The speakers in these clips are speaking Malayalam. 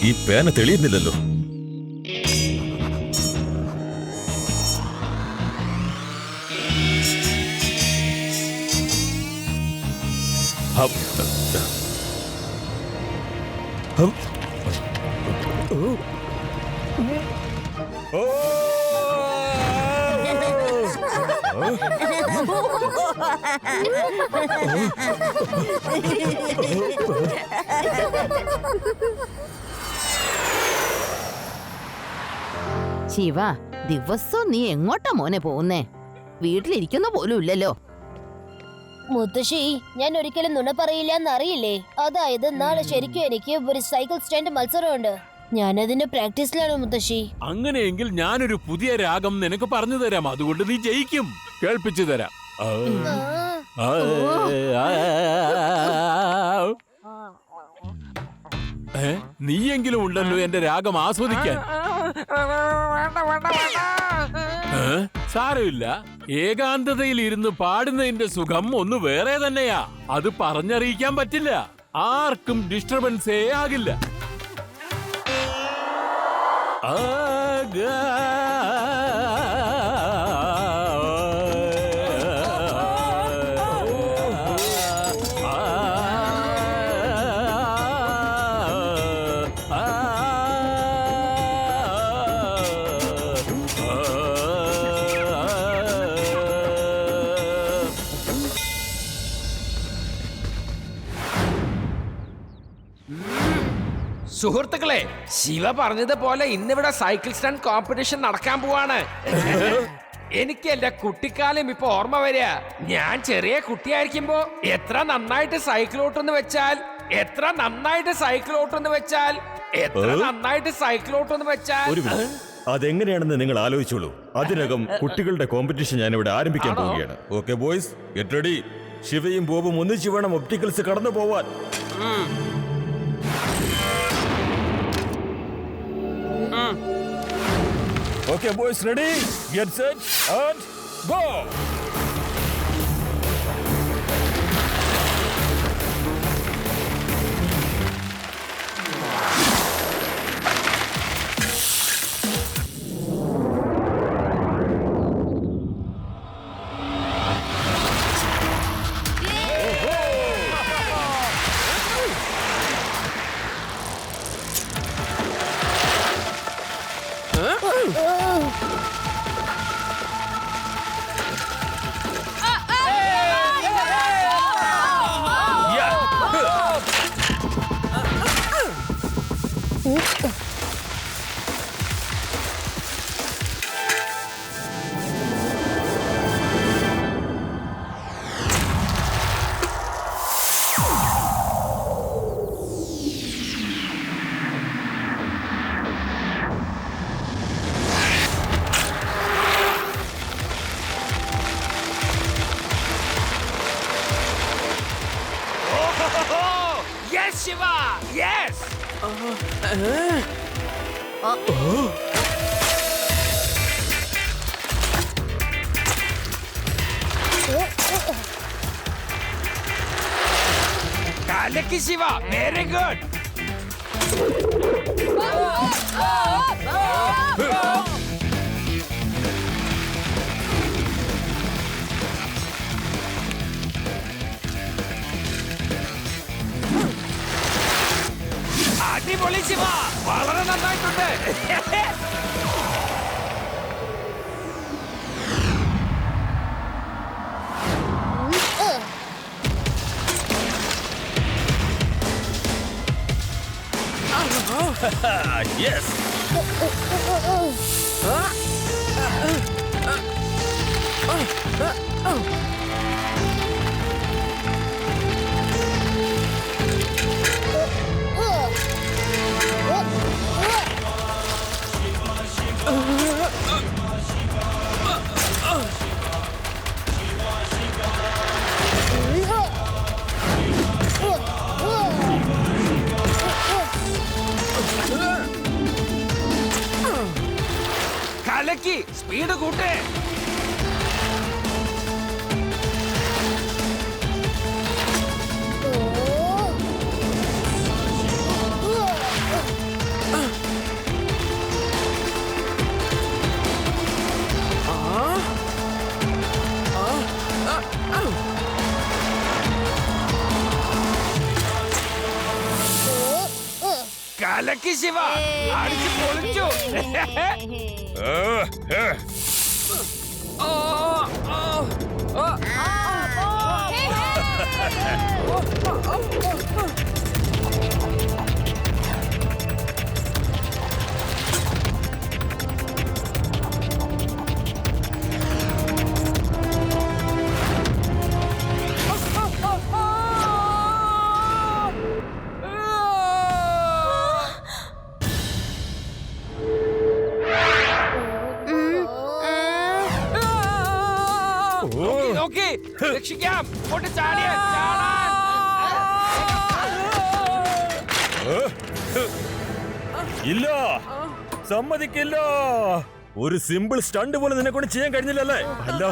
ഈ പേന തെളിയുന്നില്ലല്ലോ. ശിവ, ദിവസവും നീ എങ്ങോട്ടാ മോനെ പോകുന്നേ? വീട്ടിലിരിക്കുന്ന പോലും ഇല്ലല്ലോ. മുത്തശ്ശി, ഞാൻ ഒരിക്കലും നുണ പറയില്ല എന്നറിയില്ലേ? അതായത് നാളെ ശരിക്കും എനിക്ക് ഒരു സൈക്കിൾ സ്റ്റാൻഡ് മത്സരമുണ്ട്. ഞാനതിന്റെ പ്രാക്ടീസിലാണ് മുത്തശ്ശി. അങ്ങനെയെങ്കിൽ ഞാനൊരു പുതിയ രാഗം നിനക്ക് പറഞ്ഞു തരാം. അതുകൊണ്ട് നീ ജയിക്കും. കേൾപ്പിച്ചു തരാം. നീയെങ്കിലും ഉണ്ടല്ലോ എന്റെ രാഗം ആസ്വദിക്കാൻ. സാരമില്ല, ഏകാന്തതയിൽ ഇരുന്ന് പാടുന്നതിന്റെ സുഖം ഒന്ന് വേറെ തന്നെയാ. അത് പറഞ്ഞറിയിക്കാൻ പറ്റില്ല. ആർക്കും ഡിസ്റ്റർബൻസേ ആകില്ല. സുഹൃത്തുക്കളെ, ശിവ പറഞ്ഞതുപോലെ ഇന്നിവിടെ സൈക്കിൾ സ്റ്റാൻഡ് കോമ്പറ്റീഷൻ നടക്കാൻ പോവാണ്. എനിക്ക് എന്റെ കുട്ടിക്കാലം ഇപ്പൊ ഓർമ്മ വരിക. ഞാൻ ചെറിയ കുട്ടിയായിരിക്കുമ്പോ എത്ര നന്നായിട്ട് സൈക്കിൾ ഓട്ടെന്ന് വെച്ചാൽ അതെങ്ങനെയാണെന്ന് നിങ്ങൾ ആലോചിച്ചോളൂ. അതിനകം കുട്ടികളുടെ കോമ്പറ്റീഷൻ ഞാനിവിടെ ആരംഭിക്കാൻ പോവുകയാണ്. Okay boys, get ready. ശിവയും ബോബും ഒന്നിച്ചു വേണം ഒപ്റ്റിക്കൽസ് കടന്നു പോവാൻ. Okay, boys, ready? Get set and go! Yes, Shiva! Yes! Kalaki Shiva! Very good! അടിപൊളി ശിവ, വളരെ നന്നായിട്ടുണ്ട്. Yes! കലക്കി സ്പീഡ് കൂട്ടേ. കലക്കി ശിവ, അടിച്ച് പൊളിച്ചു. നോക്കി രക്ഷിക്കാം. ഇങ്ങോട്ട് ചാടിയ ചാടാൻ. ഇല്ല, സമ്മതിക്കില്ല. ഒരു സിമ്പിൾ സ്റ്റണ്ട് പോലും നിന്നെ കൊണ്ട് ചെയ്യാൻ കഴിഞ്ഞില്ലല്ലേ? അല്ല,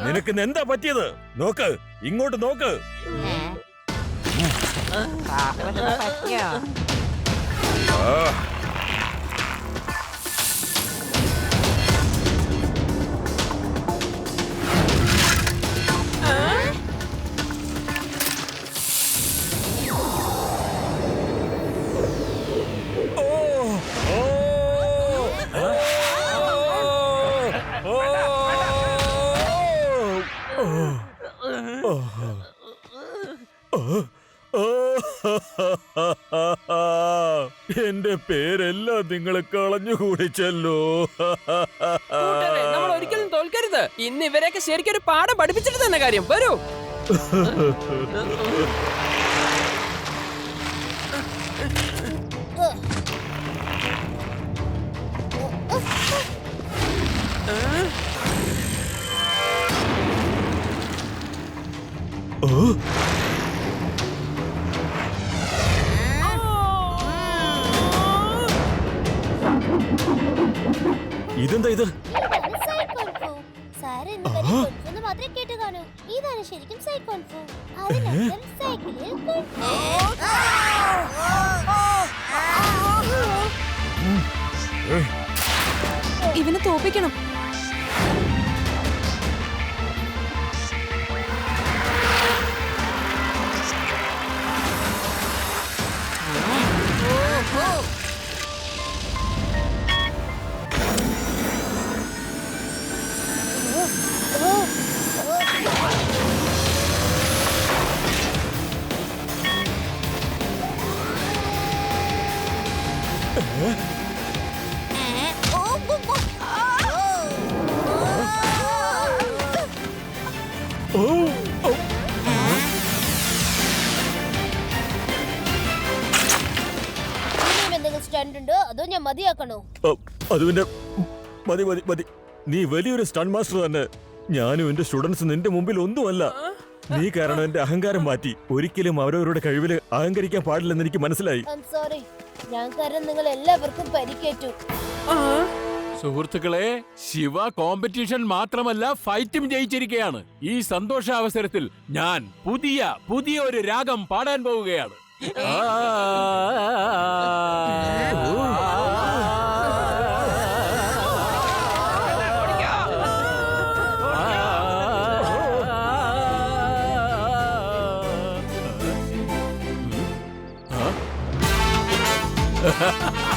നിനക്ക് ഇന്ന് എന്താ പറ്റിയത്? നോക്ക്, ഇങ്ങോട്ട് നോക്ക്. എന്റെ പേരെല്ലാം നിങ്ങൾ കളഞ്ഞുകൂടിച്ചല്ലോ. നമ്മൾ ഒരിക്കലും തോൽക്കരുത്. ഇന്ന് ഇവരെയൊക്കെ ശരിക്കും ഒരു പാഠം പഠിപ്പിച്ചിട്ട് തന്നെ കാര്യം. വരൂ. ഇതെന്താ ഇത്? മാത്രമേ കേട്ട് കാണൂ. ഇതാണ് ശരിക്കും സൈക്കോൺഫു. അതിനർത്ഥം സൈക്കിളിൽ ഇവനെ തോപ്പിക്കണം. ഉണ്ടോ അതോ ഞാൻ മതിയാക്കണോ? അത് പിന്നെ മതി മതി മതി. നീ വലിയൊരു സ്റ്റൺ മാസ്റ്റർ തന്നെ. ഞാനും എന്റെ സ്റ്റുഡൻസ് നിന്റെ മുമ്പിൽ ഒന്നുമല്ല. നീ കാരണം എന്റെ അഹങ്കാരം മാറ്റി. ഒരിക്കലും അവരവരുടെ കഴിവില് അഹങ്കരിക്കാൻ പാടില്ലെന്ന് എനിക്ക് മനസ്സിലായി. സോറി, ഞാൻ കാരണം നിങ്ങൾ എല്ലാവർക്കും പരിക്കേറ്റു. സുഹൃത്തുക്കളെ, ശിവ കോമ്പറ്റീഷൻ മാത്രമല്ല ഫൈറ്റും ജയിച്ചിരിക്കുകയാണ്. ഈ സന്തോഷാവസരത്തിൽ ഞാൻ പുതിയ ഒരു രാഗം പാടാൻ പോവുകയാണ്. Ha ha ha!